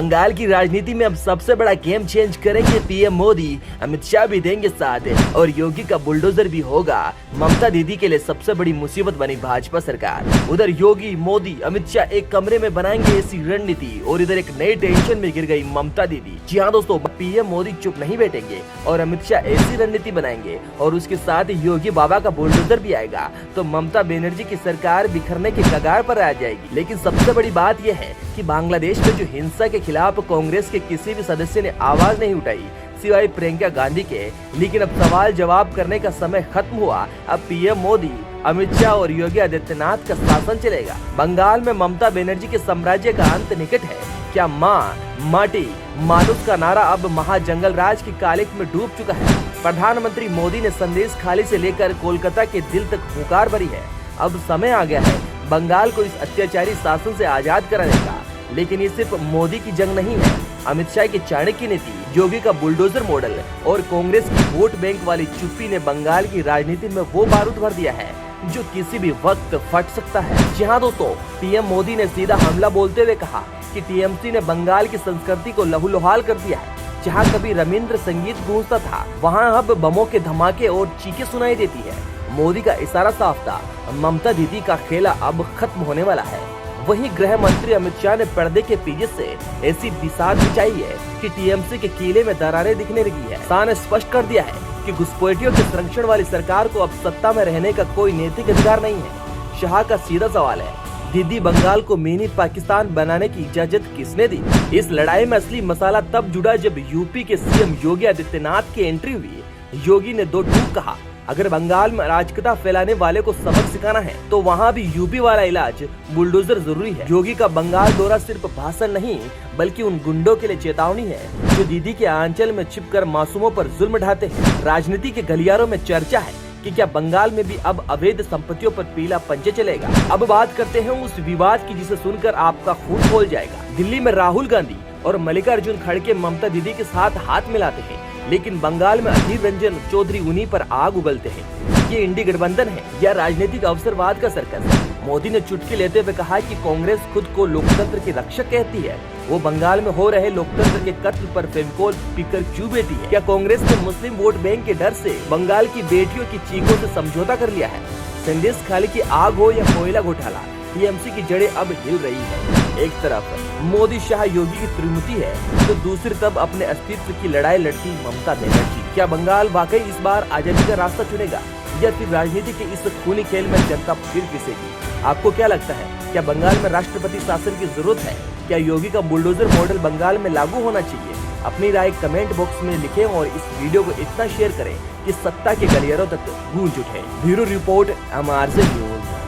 बंगाल की राजनीति में अब सबसे बड़ा गेम चेंज करेंगे पीएम मोदी। अमित शाह भी देंगे साथ और योगी का बुलडोजर भी होगा। ममता दीदी के लिए सबसे बड़ी मुसीबत बनी भाजपा सरकार। उधर योगी, मोदी, अमित शाह एक कमरे में बनाएंगे ऐसी रणनीति और इधर एक नई टेंशन में गिर गई ममता दीदी। जी हाँ दोस्तों, पीएम मोदी चुप नहीं बैठेंगे और अमित शाह ऐसी रणनीति बनाएंगे और उसके साथ योगी बाबा का बुलडोजर भी आएगा तो ममता बनर्जी की सरकार बिखरने के कगार पर आ जाएगी। लेकिन सबसे बड़ी बात यह है कि बांग्लादेश में जो हिंसा के खिलाफ कांग्रेस के किसी भी सदस्य ने आवाज नहीं उठाई सिवाय प्रियंका गांधी के। लेकिन अब सवाल जवाब करने का समय खत्म हुआ। अब पीएम मोदी, अमित शाह और योगी आदित्यनाथ का शासन चलेगा। बंगाल में ममता बनर्जी के साम्राज्य का अंत निकट है। क्या माँ, माटी, मानुष का नारा अब महाजंगल राज की कालिक में डूब चुका है। प्रधानमंत्री मोदी ने संदेश खाली से लेकर कोलकाता के दिल तक पुकार भरी है। अब समय आ गया है बंगाल को इस अत्याचारी शासन से आजाद कराने का। लेकिन ये सिर्फ मोदी की जंग नहीं है। अमित शाह की चाणक्य नीति, योगी का बुलडोजर मॉडल और कांग्रेस की वोट बैंक वाली चुप्पी ने बंगाल की राजनीति में वो बारूद भर दिया है जो किसी भी वक्त फट सकता है। जी हाँ दोस्तों, पीएम मोदी ने सीधा हमला बोलते हुए कहा कि टीएमसी ने बंगाल की संस्कृति को लहूलुहाल कर दिया है। जहाँ कभी रविंद्र संगीत गूंजता था वहाँ अब बमों के धमाके और चीखें सुनाई देती है। मोदी का इशारा साफ था, ममता दीदी का खेला अब खत्म होने वाला है। वहीं गृह मंत्री अमित शाह ने पर्दे के पीछे से ऐसी बिसात बिछाई है कि टीएमसी के किले में दरारें दिखने लगी है। शाह ने स्पष्ट कर दिया है कि घुसपैठियों के संरक्षण वाली सरकार को अब सत्ता में रहने का कोई नैतिक अधिकार नहीं है। शाह का सीधा सवाल है, दीदी बंगाल को मिनी पाकिस्तान बनाने की इजाजत किसने दी? इस लड़ाई में असली मसाला तब जुड़ा जब यूपी के सीएम योगी आदित्यनाथ की एंट्री हुई। योगी ने दो टूक कहा, अगर बंगाल में अराजकता फैलाने वाले को सबक सिखाना है तो वहाँ भी यूपी वाला इलाज बुलडोजर जरूरी है। योगी का बंगाल दौरा सिर्फ भाषण नहीं बल्कि उन गुंडों के लिए चेतावनी है जो दीदी के आंचल में छिपकर मासूमों पर जुल्म ढाते हैं। राजनीति के गलियारों में चर्चा है कि क्या बंगाल में भी अब अवैध संपत्तियों पर पीला पंजे चलेगा। अब बात करते हैं उस विवाद की जिसे सुनकर आपका खून खौल जाएगा। दिल्ली में राहुल गांधी और मल्लिकार्जुन खड़गे ममता दीदी के साथ हाथ मिलाते हैं, लेकिन बंगाल में अधीर रंजन चौधरी उन्हीं पर आग उगलते हैं। ये इंडी गठबंधन है या राजनीतिक अवसरवाद का सर्कस? मोदी ने चुटकी लेते हुए कहा कि कांग्रेस खुद को लोकतंत्र की रक्षक कहती है। वो बंगाल में हो रहे लोकतंत्र के कत्ल पर फेविकोल पीकर क्यों बैठी है? क्या कांग्रेस ने मुस्लिम वोट बैंक के डर से बंगाल की बेटियों की चीखों से समझौता कर लिया है? संदेश खाली की आग हो या कोयला घोटाला, टीएमसी की जड़ें अब हिल रही है। एक तरफ मोदी शाह योगी की त्रिमुति है तो दूसरी तरफ अपने अस्तित्व की लड़ाई लड़ती ममता बनर्जी। क्या बंगाल वाकई इस बार आजादी का रास्ता चुनेगा या फिर राजनीति के इस खूनी खेल में जनता फिर पिसेगी? आपको क्या लगता है, क्या बंगाल में राष्ट्रपति शासन की जरूरत है? क्या योगी का बुलडोजर मॉडल बंगाल में लागू होना चाहिए? अपनी राय कमेंट बॉक्स में लिखें और इस वीडियो को इतना शेयर करें कि सत्ता के गलियारों तक गूंज उठे। Bureau report, MRZ news.